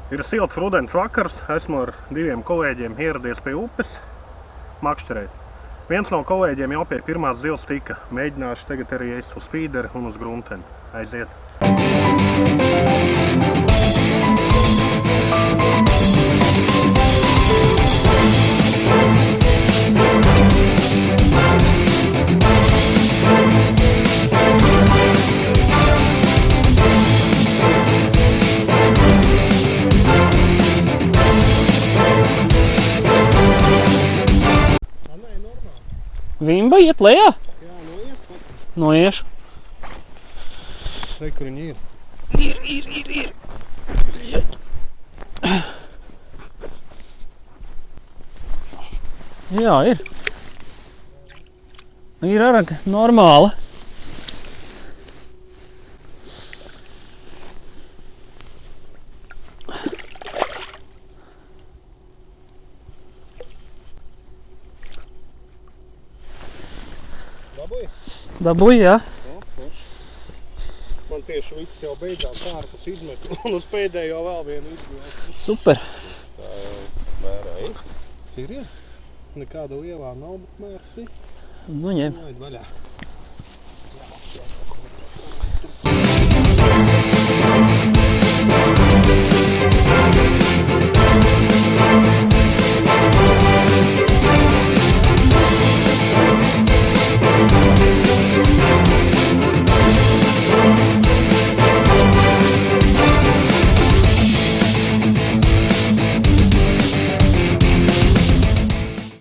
Ir silts rudens vakars, esmu ar 2 kolēģiem ieradies pie upes makšķerēt. Viens no kolēģiem jau pie pirmās zivs tika. Mēģināšu tagad arī es uz fīderi un uz grunteni. Aiziet! Vimba iet lejā? Jā, noiet. Noiešu. Re, kur viņi ir? Ir. Jā, ir. Ir arī normāla. Dabūji? Dabūji, jā. Man tieši viss jau beidzās ārpus izmetu un uz pēdējo vēl vienu izmetu. Super. Tā jau mērā ir. Ir. Nekāda lielā nav, bet mērs ir. Nu, ņem. Laid vaļā. Jā,